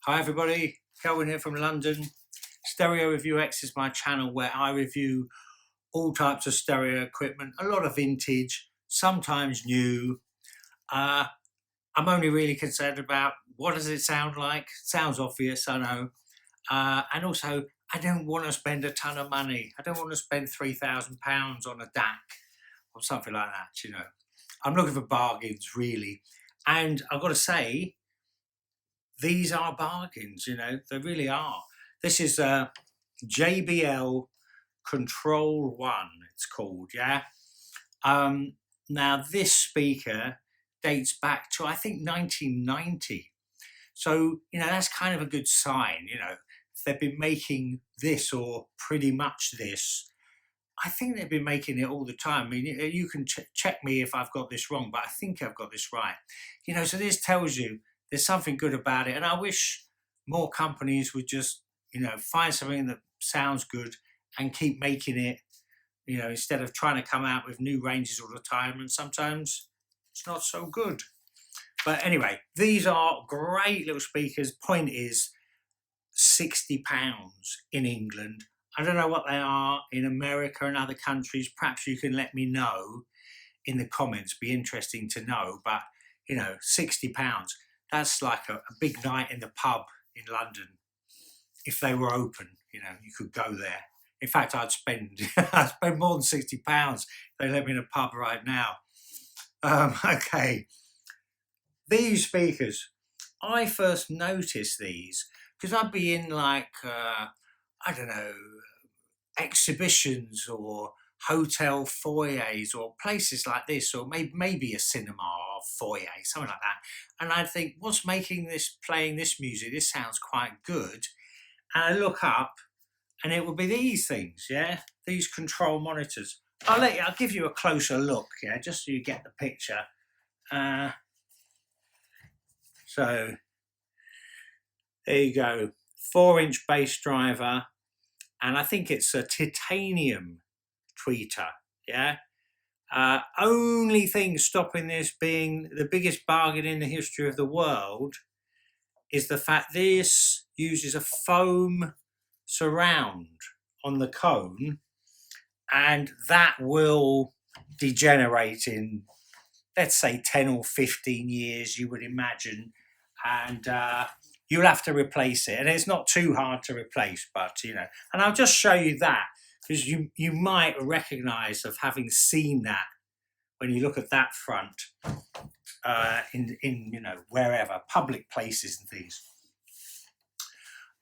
Hi everybody, Kelvin here from London. Stereo Review X is my channel where I review all types of stereo equipment, a lot of vintage, sometimes new. I'm only really concerned about what does it sound like. Sounds obvious, I know. And also, I don't want to spend a ton of money. I don't want to spend £3,000 on a DAC or something like that, you know. I'm looking for bargains, really. And I've got to say, these are bargains, you know, they really are. This is a JBL Control One, it's called, yeah. Now this speaker dates back to I think 1990, so you know that's kind of a good sign. You know, if they've been making this or pretty much this, I think they've been making it all the time. I mean, you can check me if I've got this wrong, but I think I've got this right. You know, so this tells you there's something good about it. And I wish more companies would just, you know, find something that sounds good and keep making it, you know, instead of trying to come out with new ranges all the time. And sometimes it's not so good. But anyway, these are great little speakers. Point is, £60 in England. I don't know what they are in America and other countries. Perhaps you can let me know in the comments. Be interesting to know. But you know, £60. That's like a big night in the pub in London. If they were open, you know, you could go there. In fact, I'd spend I'd spend more than £60 if they let me in a pub right now. Okay, these speakers. I first noticed these because I'd be in like I don't know, exhibitions or hotel foyers or places like this, or maybe a cinema or foyer, something like that. And I'd think, what's making this, playing this music? This sounds quite good. And I look up and it will be these things, yeah? These control monitors. I'll give you a closer look, yeah, just so you get the picture. So there you go, 4-inch bass driver, and I think it's a titanium tweeter, yeah. Only thing stopping this being the biggest bargain in the history of the world is the fact this uses a foam surround on the cone, and that will degenerate in, let's say, 10 or 15 years, you would imagine, and you'll have to replace it. And it's not too hard to replace, but you know, and I'll just show you that because you might recognize of having seen that when you look at that front in you know, wherever, public places and things.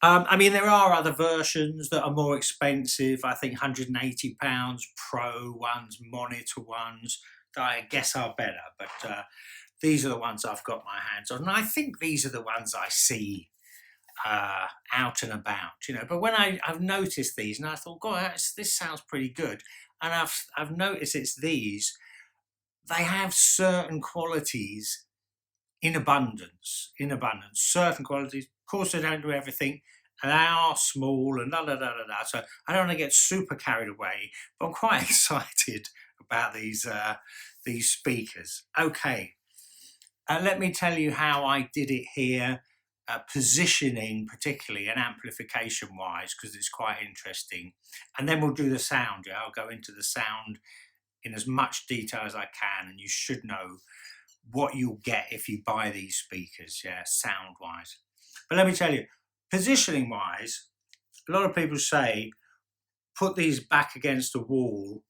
I mean, there are other versions that are more expensive. I think £180 pro ones, monitor ones, that I guess are better. But these are the ones I've got my hands on. And I think these are the ones I see out and about, you know. But when I've noticed these, and I thought, God, this sounds pretty good. And I've noticed it's these. They have certain qualities in abundance, certain qualities. Of course, they don't do everything, and they are small and da. So I don't want to get super carried away, but I'm quite excited about these speakers. Okay, let me tell you how I did it here, positioning particularly and amplification wise, because it's quite interesting. And then we'll do the sound. Yeah, I'll go into the sound in as much detail as I can, and you should know what you'll get if you buy these speakers, yeah, sound wise. But let me tell you, positioning wise, a lot of people say put these back against the wall,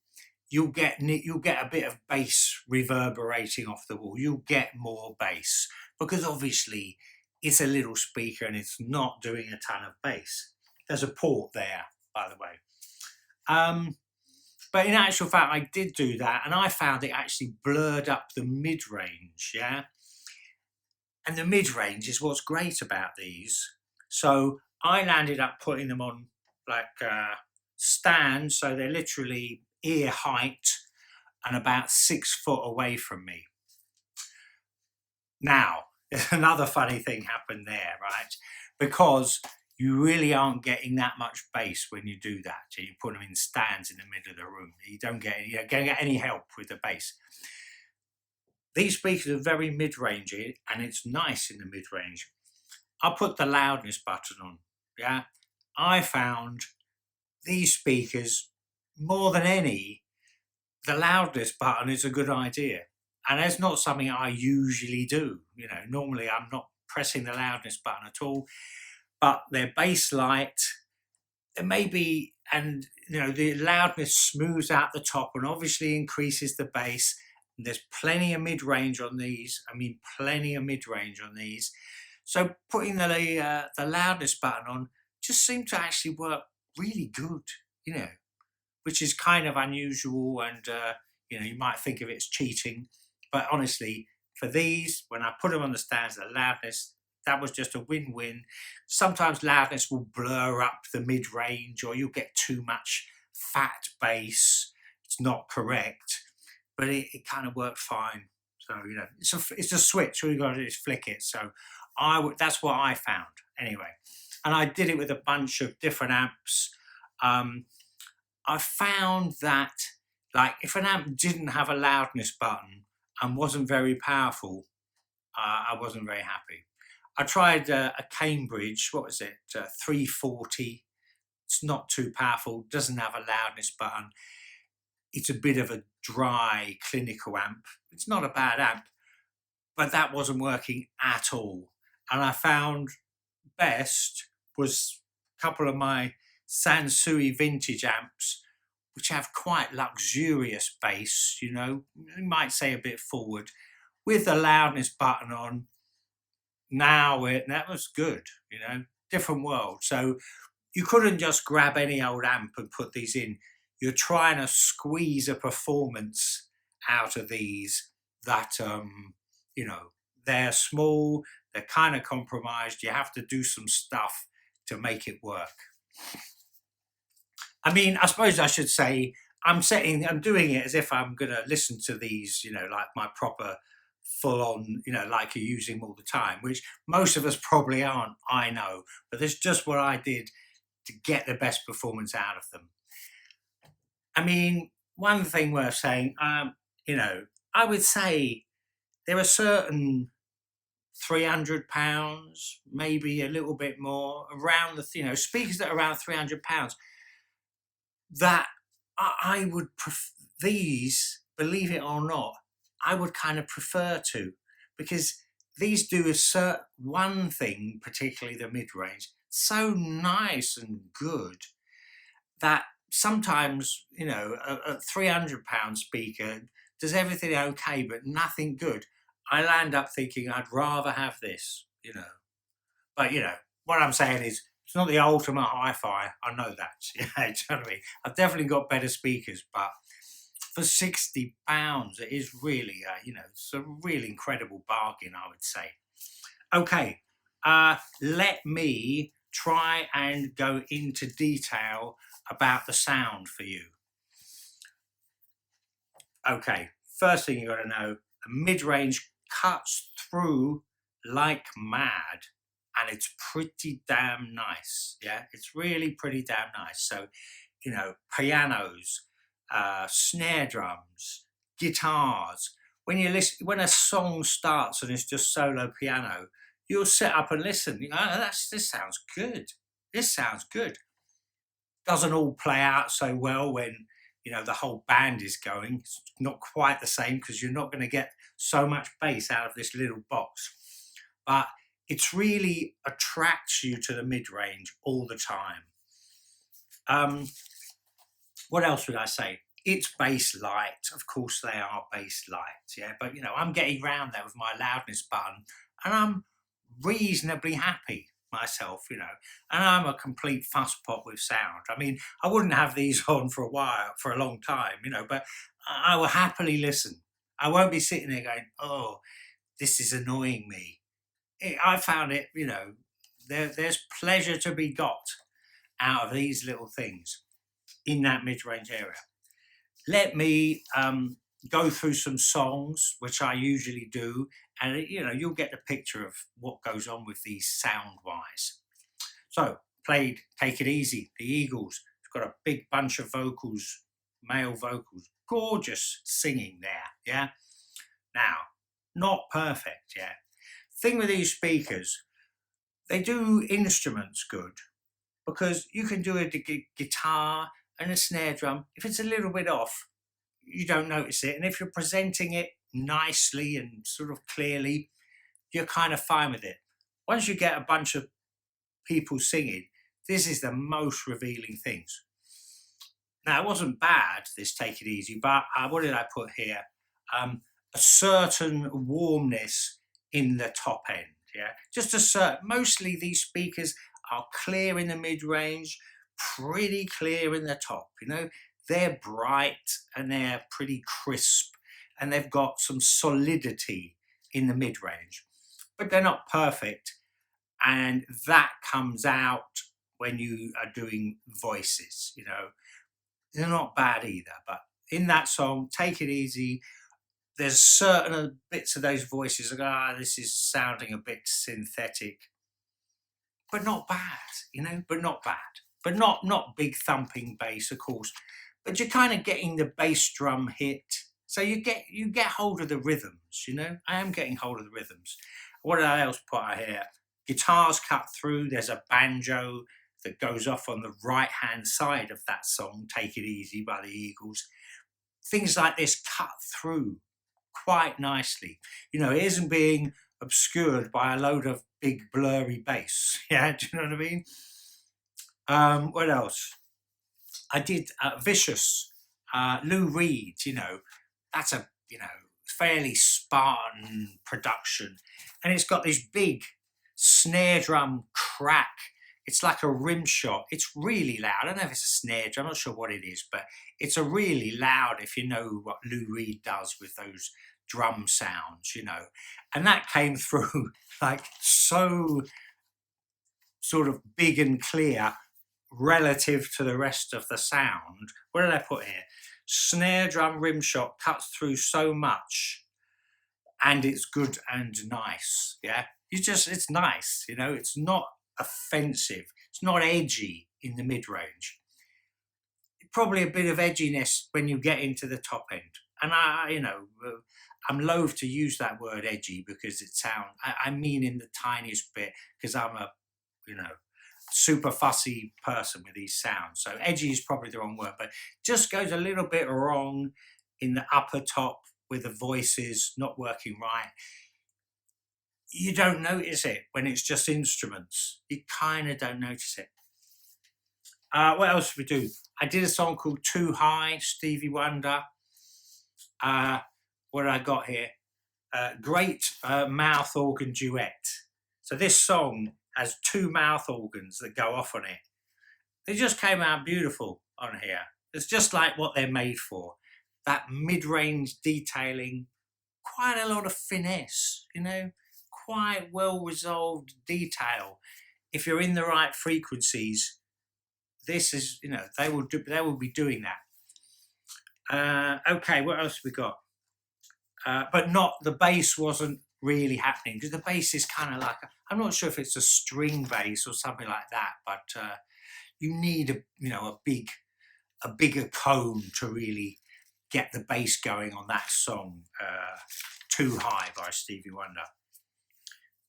you'll get a bit of bass reverberating off the wall. You'll get more bass because obviously it's a little speaker and it's not doing a ton of bass. There's a port there, by the way. But in actual fact, I did do that, and I found it actually blurred up the mid-range, yeah? And the mid-range is what's great about these. So I landed up putting them on like stands, so they're literally ear height and about 6 foot away from me. Now, another funny thing happened there, right? Because you really aren't getting that much bass when you do that. So you put them in stands in the middle of the room. You don't get any help with the bass. These speakers are very mid-rangey, and it's nice in the mid-range. I put the loudness button on, yeah. I found these speakers, more than any, the loudness button is a good idea. And that's not something I usually do. Normally I'm not pressing the loudness button at all, but they're bass light. There may be, and the loudness smooths out the top and obviously increases the bass. And there's plenty of mid-range on these. I mean, plenty of mid-range on these. So putting the loudness button on just seemed to actually work really good, which is kind of unusual, and you might think of it as cheating, but honestly, for these, when I put them on the stands, the loudness, that was just a win-win. Sometimes loudness will blur up the mid-range, or you'll get too much fat bass. It's not correct, but it kind of worked fine. So it's a switch. All you got to do is flick it. So that's what I found anyway, and I did it with a bunch of different amps. I found that, like, if an amp didn't have a loudness button and wasn't very powerful, I wasn't very happy. I tried a Cambridge, 340. It's not too powerful, doesn't have a loudness button. It's a bit of a dry clinical amp. It's not a bad amp, but that wasn't working at all. And I found best was a couple of my Sansui vintage amps, which have quite luxurious bass, you might say a bit forward, with the loudness button on. That was good, different world. So you couldn't just grab any old amp and put these in. You're trying to squeeze a performance out of these that, they're small, they're kind of compromised. You have to do some stuff to make it work. I mean, I suppose I should say I'm doing it as if I'm going to listen to these, like my proper full on, like you're using them all the time, which most of us probably aren't, I know, but that's just what I did to get the best performance out of them. I mean, one thing worth saying, I would say there are certain £300, maybe a little bit more, around the, speakers that are around £300, that I would these, believe it or not, I would kind of prefer to, because these do one thing, particularly the mid-range, so nice and good that sometimes, a £300 speaker does everything okay, but nothing good. I land up thinking I'd rather have this, But, what I'm saying is, it's not the ultimate hi-fi. I know that. Yeah, do you know what I mean? I've definitely got better speakers, but for £60, it is really, it's a really incredible bargain, I would say. Okay, let me try and go into detail about the sound for you. Okay, first thing you got to know, a mid-range cuts through like mad, and it's pretty damn nice. Yeah, it's really pretty damn nice. So, pianos, snare drums, guitars. When a song starts and it's just solo piano, you'll sit up and listen. This sounds good. This sounds good. Doesn't all play out so well when the whole band is going. It's not quite the same because you're not going to get so much bass out of this little box, but it's really attracts you to the mid-range all the time. What else would I say? It's bass light. Of course they are bass light, yeah. But, I'm getting round there with my loudness button, and I'm reasonably happy myself, and I'm a complete fusspot with sound. I mean, I wouldn't have these on for a long time, but I will happily listen. I won't be sitting there going, oh, this is annoying me. I found it, there's pleasure to be got out of these little things in that mid-range area. Let me go through some songs, which I usually do, and you'll get the picture of what goes on with these sound-wise. So, played Take It Easy, the Eagles. It's got a big bunch of vocals, male vocals, gorgeous singing there, yeah? Now, not perfect, yeah? Thing with these speakers, They do instruments good because you can do a guitar and a snare drum. If it's a little bit off, you don't notice it. And if you're presenting it nicely and sort of clearly, you're kind of fine with it. Once you get a bunch of people singing, this is the most revealing things. Now, it wasn't bad, this Take It Easy, but what did I put here? A certain warmness in the top end, yeah? Just a certain, mostly these speakers are clear in the mid-range, pretty clear in the top, you know? They're bright and they're pretty crisp and they've got some solidity in the mid-range, but they're not perfect. And that comes out when you are doing voices, you know? They're not bad either, but in that song, Take It Easy, there's certain bits of those voices like, this is sounding a bit synthetic, but not bad, you know, but not bad. But not big thumping bass, of course, but you're kind of getting the bass drum hit. So you get hold of the rhythms, you know. I am getting hold of the rhythms. What did I else put out here? Guitars cut through, there's a banjo that goes off on the right-hand side of that song, Take It Easy by the Eagles. Things like this cut through quite nicely. You know, it isn't being obscured by a load of big blurry bass. Yeah, do you know what I mean? What else? I did Vicious, Lou Reed, you know, that's a, you know, fairly Spartan production. And it's got this big snare drum crack. It's like a rim shot. It's really loud. I don't know if it's a snare drum. I'm not sure what it is, but it's a really loud, if you know what Lou Reed does with those drum sounds, you know. And that came through like so sort of big and clear relative to the rest of the sound. What did I put here? Snare drum rim shot cuts through so much and it's good and nice. Yeah. It's nice, you know, it's not offensive. It's not edgy in the mid-range. Probably a bit of edginess when you get into the top end. And I'm loath to use that word edgy because I mean in the tiniest bit because I'm a, you know, super fussy person with these sounds. So edgy is probably the wrong word, but just goes a little bit wrong in the upper top with the voices not working right. You don't notice it when it's just instruments. You kind of don't notice it. What else did we do? I did a song called Too High, Stevie Wonder. What I got here? Great mouth organ duet. So this song has two mouth organs that go off on it. They just came out beautiful on here. It's just like what they're made for. That mid-range detailing, quite a lot of finesse, you know, quite well-resolved detail. If you're in the right frequencies, this is, you know, they will be doing that. Okay, what else we got? But not, the bass wasn't really happening because the bass is kind of like, I'm not sure if it's a string bass or something like that, but you need a bigger cone to really get the bass going on that song, Too High by Stevie Wonder.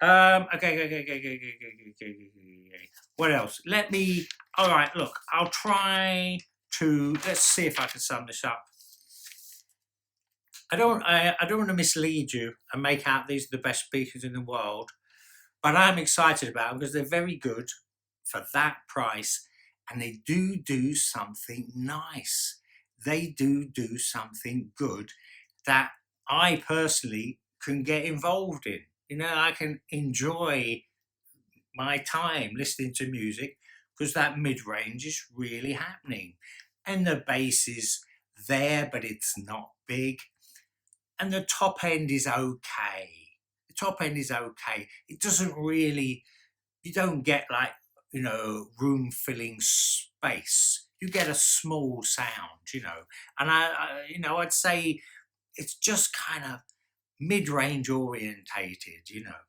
Okay. What else? All right, look, I'll try to, let's see if I can sum this up. I don't want to mislead you and make out these are the best speakers in the world, but I'm excited about them because they're very good for that price and they do something nice. They do something good that I personally can get involved in. You know, I can enjoy my time listening to music because that mid-range is really happening. And the bass is there, but it's not big. And the top end is okay. The top end is okay. It doesn't really, you don't get like, you know, room filling space. You get a small sound, you know. And I'd say it's just kind of mid-range orientated, you know,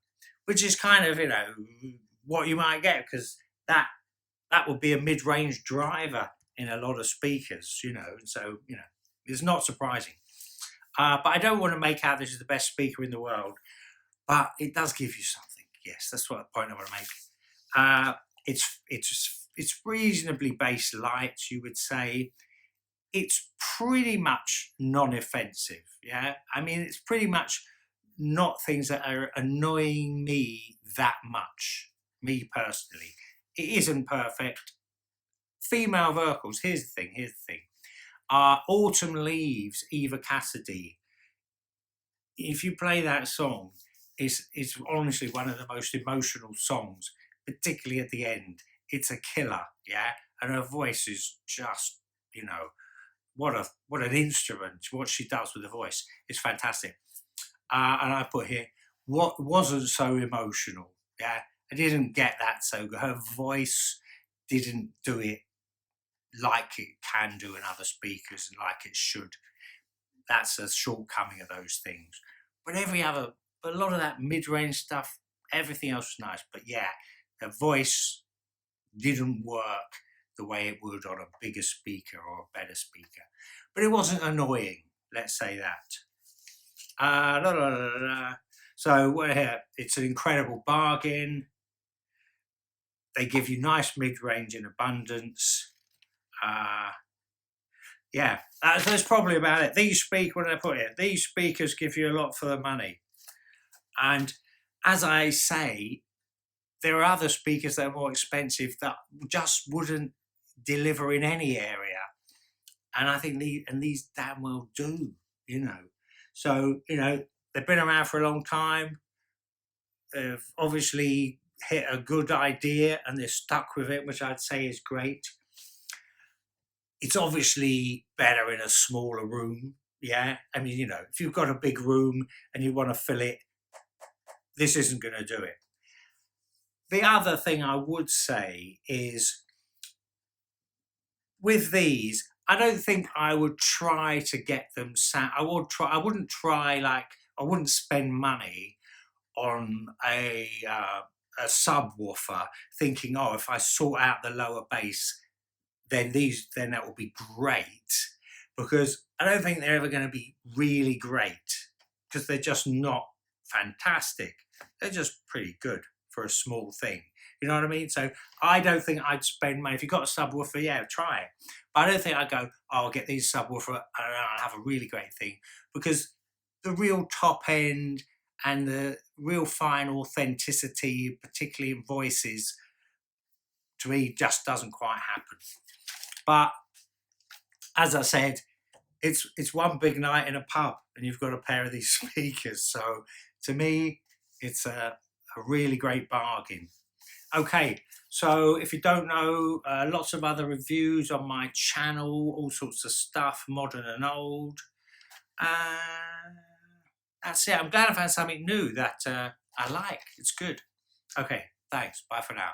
which is kind of, you know, what you might get because that would be a mid-range driver in a lot of speakers, you know. So, you know, it's not surprising. But I don't want to make out this is the best speaker in the world, but it does give you something. Yes, that's what the point I want to make. It's reasonably bass light, you would say. It's pretty much non-offensive. Yeah, I mean, it's pretty much not things that are annoying me that much. Me personally, it isn't perfect. Female vocals. Here's the thing. Autumn Leaves, Eva Cassidy. If you play that song, it's honestly one of the most emotional songs, particularly at the end. It's a killer, yeah. And her voice is just, you know, what an instrument. What she does with the voice is fantastic. And I put here, what wasn't so emotional, yeah. I didn't get that so good. Her voice didn't do it like it can do in other speakers and like it should. That's a shortcoming of those things. But a lot of that mid-range stuff, everything else was nice. But yeah, the voice didn't work the way it would on a bigger speaker or a better speaker. But it wasn't annoying, let's say that. So we're here. It's an incredible bargain. They give you nice mid-range in abundance. Yeah, that's probably about it. These speakers give you a lot for the money. And as I say, there are other speakers that are more expensive that just wouldn't deliver in any area. And I think these damn well do, you know. So, you know, they've been around for a long time. They've obviously hit a good idea and they're stuck with it, which I'd say is great. It's obviously better in a smaller room. Yeah. I mean, you know, if you've got a big room and you want to fill it, this isn't going to do it. The other thing I would say is with these, I don't think I would try to get them I wouldn't spend money on a subwoofer thinking, oh, if I sort out the lower bass, then that will be great, because I don't think they're ever going to be really great because they're just not fantastic. They're just pretty good for a small thing. You know what I mean? So I don't think I'd spend money. If you've got a subwoofer, yeah, try it. But I don't think I'd go, oh, I'll get these subwoofer and I'll have a really great thing, because the real top end and the real fine authenticity, particularly in voices, to me just doesn't quite happen. But as I said, it's one big night in a pub and you've got a pair of these speakers. So to me, it's a really great bargain. Okay, so if you don't know, lots of other reviews on my channel, all sorts of stuff, modern and old. That's it. I'm glad I found something new that I like. It's good. Okay, thanks. Bye for now.